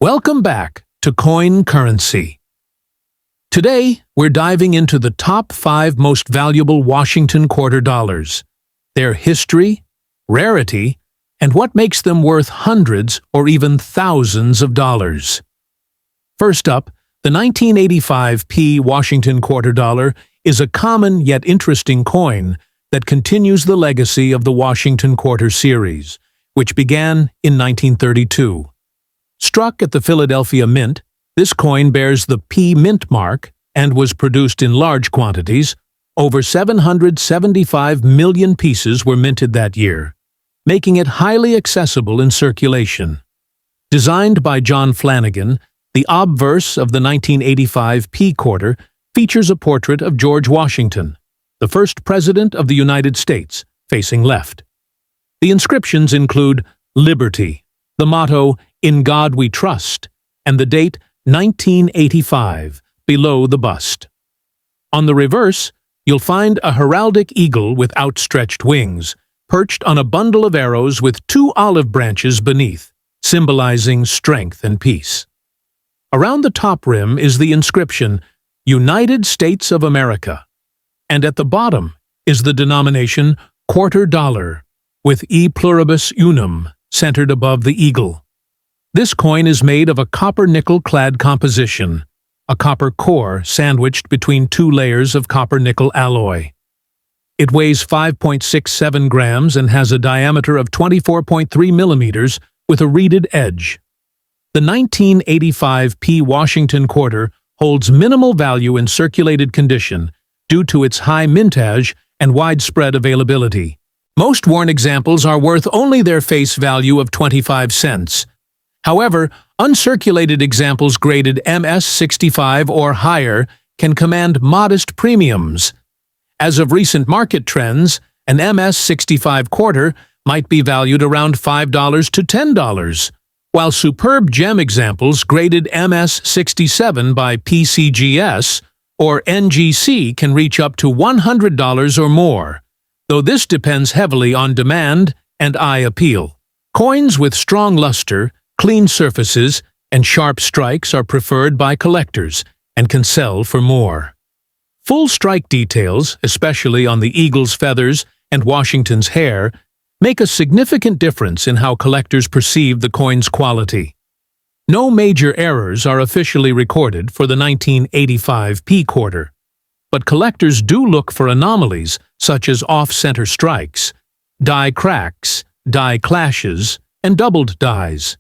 Welcome back to Coin Currency. Today, we're diving into the top 5 most valuable Washington quarter dollars, their history, rarity, and what makes them worth hundreds or even thousands of dollars. First up, the 1985 Washington quarter dollar is a common yet interesting coin that continues the legacy of the Washington Quarter series, which began in 1932. Struck at the Philadelphia Mint, this coin bears the P Mint mark and was produced in large quantities. Over 775 million pieces were minted that year, making it highly accessible in circulation. Designed by John Flanagan, the obverse of the 1985 P quarter features a portrait of George Washington, the first president of the United States, facing left. The inscriptions include Liberty, the motto In God We Trust, and the date 1985 below the bust. On the reverse, you'll find a heraldic eagle with outstretched wings, perched on a bundle of arrows with 2 olive branches beneath, symbolizing strength and peace. Around the top rim is the inscription, United States of America, and at the bottom is the denomination quarter dollar, with E pluribus unum centered above the eagle. This coin is made of a copper-nickel-clad composition, a copper core sandwiched between 2 layers of copper-nickel alloy. It weighs 5.67 grams and has a diameter of 24.3 millimeters with a reeded edge. The 1985 Washington quarter holds minimal value in circulated condition due to its high mintage and widespread availability. Most worn examples are worth only their face value of 25 cents. However, uncirculated examples graded MS-65 or higher can command modest premiums. As of recent market trends, an MS-65 quarter might be valued around $5 to $10, while superb gem examples graded MS-67 by PCGS or NGC can reach up to $100 or more, though this depends heavily on demand and eye appeal. Coins with strong luster, clean surfaces, and sharp strikes are preferred by collectors and can sell for more. Full strike details, especially on the eagle's feathers and Washington's hair, make a significant difference in how collectors perceive the coin's quality. No major errors are officially recorded for the 1985 P quarter, but collectors do look for anomalies such as off-center strikes, die cracks, die clashes, and doubled dies.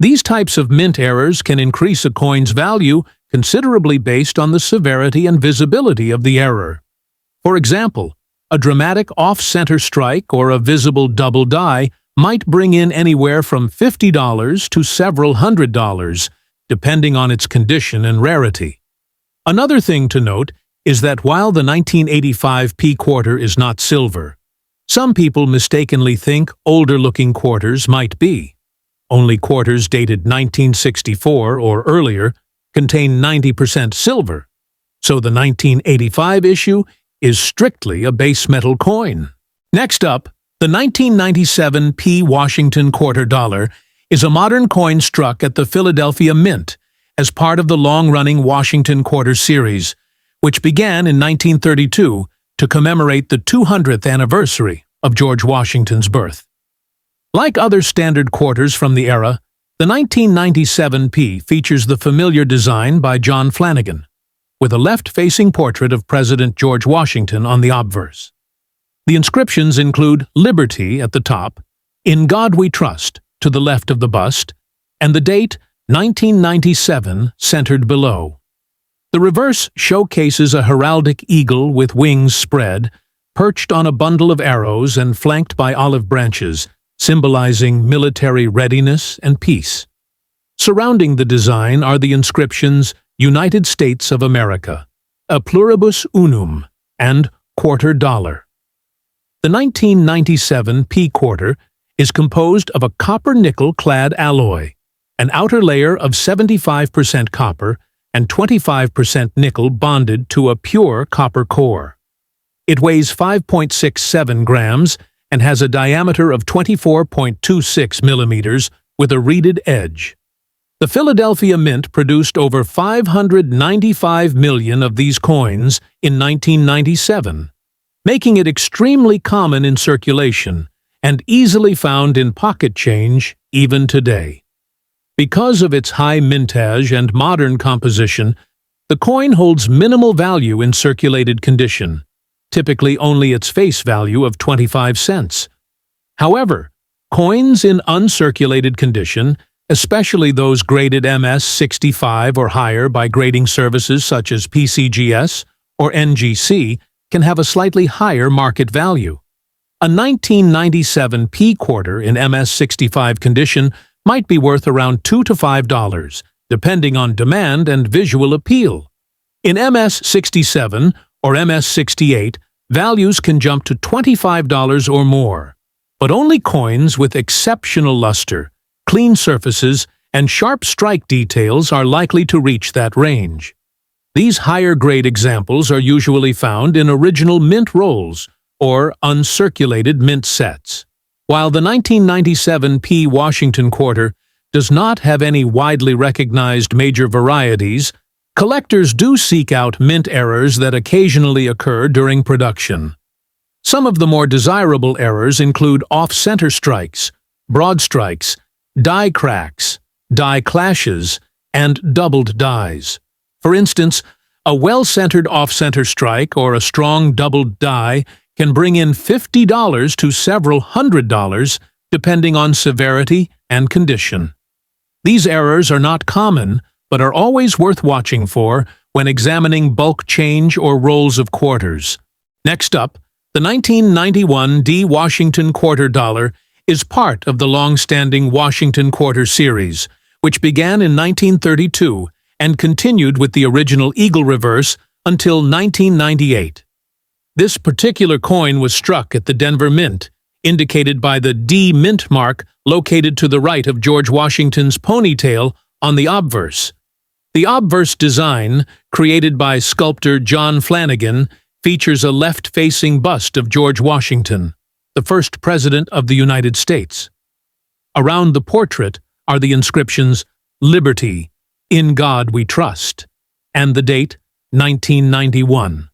These types of mint errors can increase a coin's value considerably based on the severity and visibility of the error. For example, a dramatic off-center strike or a visible double die might bring in anywhere from $50 to several $100s, depending on its condition and rarity. Another thing to note is that while the 1985 P quarter is not silver, some people mistakenly think older-looking quarters might be. Only quarters dated 1964 or earlier contain 90% silver, so the 1985 issue is strictly a base metal coin. Next up, the 1997 P Washington quarter dollar is a modern coin struck at the Philadelphia Mint as part of the long-running Washington Quarter series, which began in 1932 to commemorate the 200th anniversary of George Washington's birth. Like other standard quarters from the era, the 1997 P features the familiar design by John Flanagan, with a left-facing portrait of President George Washington on the obverse. The inscriptions include Liberty at the top, In God We Trust to the left of the bust, and the date 1997 centered below. The reverse showcases a heraldic eagle with wings spread, perched on a bundle of arrows and flanked by olive branches, symbolizing military readiness and peace. Surrounding the design are the inscriptions United States of America, a pluribus unum, and quarter dollar. The 1997 P quarter is composed of a copper-nickel-clad alloy, an outer layer of 75% copper and 25% nickel bonded to a pure copper core. It weighs 5.67 grams and has a diameter of 24.26 millimeters with a reeded edge. The Philadelphia Mint produced over 595 million of these coins in 1997, making it extremely common in circulation and easily found in pocket change even today. Because of its high mintage and modern composition, the coin holds minimal value in circulated condition, typically only its face value of 25 cents. However, coins in uncirculated condition, especially those graded MS-65 or higher by grading services such as PCGS or NGC, can have a slightly higher market value. A 1997 P quarter in MS-65 condition might be worth around $2 to $5, depending on demand and visual appeal. In MS-67 or MS-68, values can jump to $25 or more, but only coins with exceptional luster, clean surfaces, and sharp strike details are likely to reach that range. These higher-grade examples are usually found in original mint rolls or uncirculated mint sets. While the 1997 P Washington quarter does not have any widely recognized major varieties, collectors do seek out mint errors that occasionally occur during production. Some of the more desirable errors include off-center strikes, broad strikes, die cracks, die clashes, and doubled dies. For instance, a well-centered off-center strike or a strong doubled die can bring in $50 to several $100, depending on severity and condition. These errors are not common, but are always worth watching for when examining bulk change or rolls of quarters. Next up, the 1991 D Washington quarter dollar is part of the long-standing Washington quarter series, which began in 1932 and continued with the original eagle reverse until 1998. This particular coin was struck at the Denver Mint, indicated by the D Mint mark located to the right of George Washington's ponytail on the obverse. The obverse design, created by sculptor John Flanagan, features a left-facing bust of George Washington, the first President of the United States. Around the portrait are the inscriptions "Liberty, in God we trust," and the date 1991.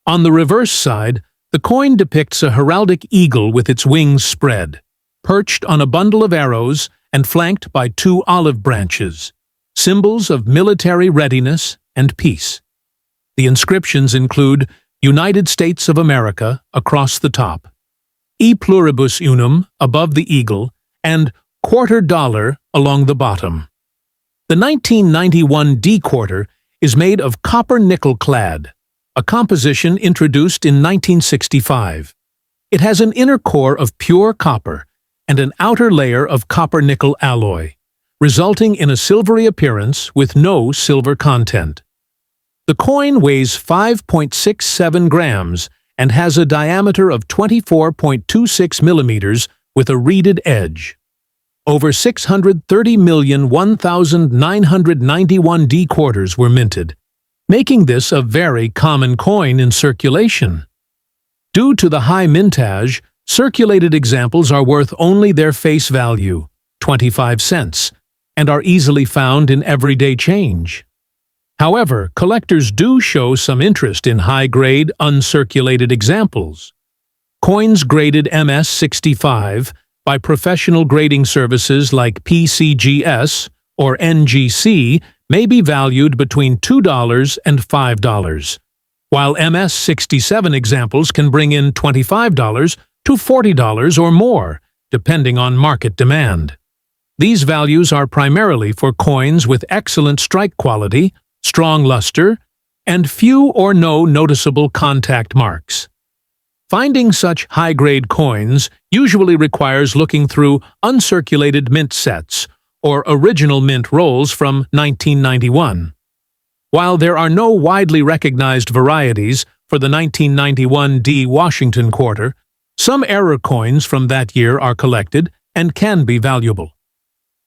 On the reverse side, the coin depicts a heraldic eagle with its wings spread, perched on a bundle of arrows and flanked by two olive branches, symbols of military readiness and peace. The inscriptions include United States of America across the top, E pluribus unum above the eagle, and quarter dollar along the bottom. The 1991 D quarter is made of copper nickel clad, a composition introduced in 1965. It has an inner core of pure copper and an outer layer of copper-nickel alloy, resulting in a silvery appearance with no silver content. The coin weighs 5.67 grams and has a diameter of 24.26 millimeters with a reeded edge. Over 630,001,991 D quarters were minted, making this a very common coin in circulation. Due to the high mintage, circulated examples are worth only their face value, 25 cents, and are easily found in everyday change. However, collectors do show some interest in high-grade, uncirculated examples. Coins graded MS-65 by professional grading services like PCGS or NGC may be valued between $2 and $5, while MS-67 examples can bring in $25 to $40 or more, depending on market demand. These values are primarily for coins with excellent strike quality, strong luster, and few or no noticeable contact marks. Finding such high-grade coins usually requires looking through uncirculated mint sets or original mint rolls from 1991. While there are no widely recognized varieties for the 1991 D Washington quarter, some error coins from that year are collected and can be valuable.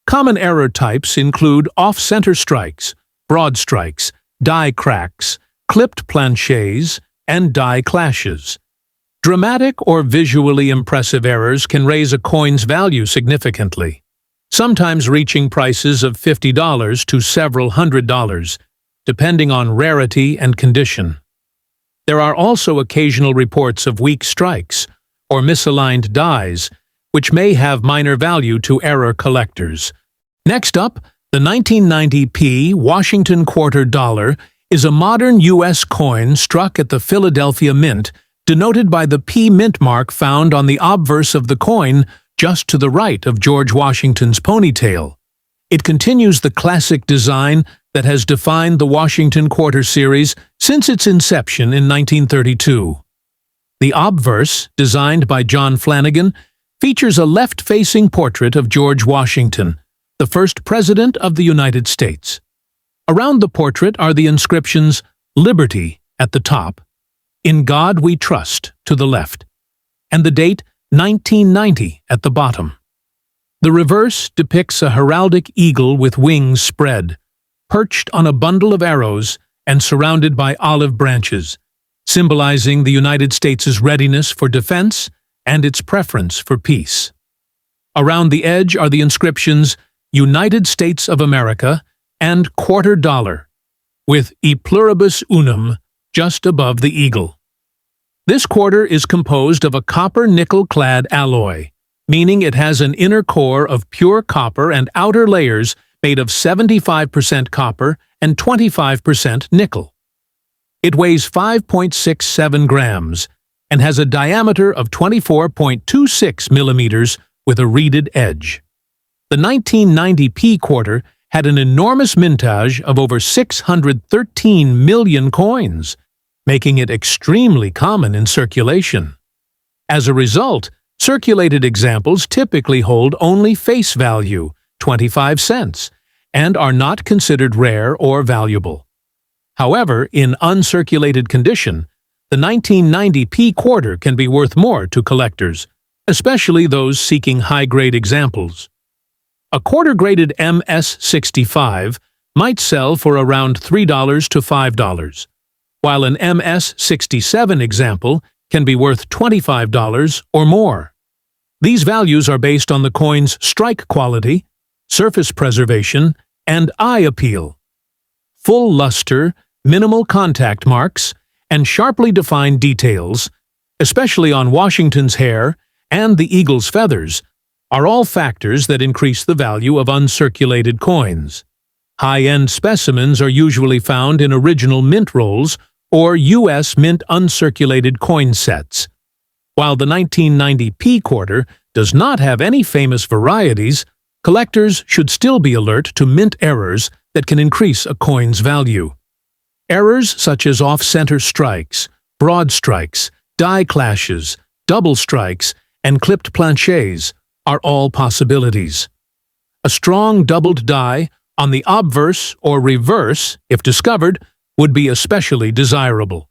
Common error types include off-center strikes, broad strikes, die cracks, clipped planchets, and die clashes. Dramatic or visually impressive errors can raise a coin's value significantly. sometimes reaching prices of $50 to several $100s, depending on rarity and condition. There are also occasional reports of weak strikes or misaligned dies, which may have minor value to error collectors. Next up, the 1990p Washington Quarter Dollar is a modern U.S. coin struck at the Philadelphia Mint, denoted by the P mint mark found on the obverse of the coin just to the right of George Washington's ponytail. It continues the classic design that has defined the Washington Quarter series since its inception in 1932. The obverse, designed by John Flanagan, features a left-facing portrait of George Washington, the first President of the United States. Around the portrait are the inscriptions "Liberty" at the top, "In God We Trust" to the left, and the date 1990 at the bottom. The reverse depicts a heraldic eagle with wings spread, perched on a bundle of arrows and surrounded by olive branches, symbolizing the United States' readiness for defense and its preference for peace. Around the edge are the inscriptions "United States of America" and "Quarter Dollar," with "E pluribus unum" just above the eagle. This quarter is composed of a copper-nickel-clad alloy, meaning it has an inner core of pure copper and outer layers made of 75% copper and 25% nickel. It weighs 5.67 grams and has a diameter of 24.26 millimeters with a reeded edge. The 1990p quarter had an enormous mintage of over 613 million coins, making it extremely common in circulation. As a result, circulated examples typically hold only face value, 25 cents, and are not considered rare or valuable. However, in uncirculated condition, the 1990p quarter can be worth more to collectors, especially those seeking high-grade examples. A quarter-graded MS-65 might sell for around $3 to $5, while an MS-67 example can be worth $25 or more. These values are based on the coin's strike quality, surface preservation, and eye appeal. Full luster, minimal contact marks, and sharply defined details, especially on Washington's hair and the eagle's feathers, are all factors that increase the value of uncirculated coins. High-end specimens are usually found in original mint rolls or U.S. mint uncirculated coin sets. While the 1990p quarter does not have any famous varieties, collectors should still be alert to mint errors that can increase a coin's value. Errors such as off-center strikes, broad strikes, die clashes, double strikes, and clipped planchets are all possibilities. A strong doubled die on the obverse or reverse, if discovered, would be especially desirable.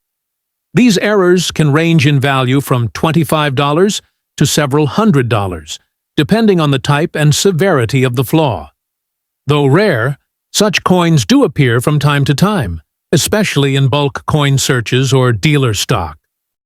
These errors can range in value from $25 to several $100s, depending on the type and severity of the flaw. Though rare, such coins do appear from time to time, especially in bulk coin searches or dealer stock.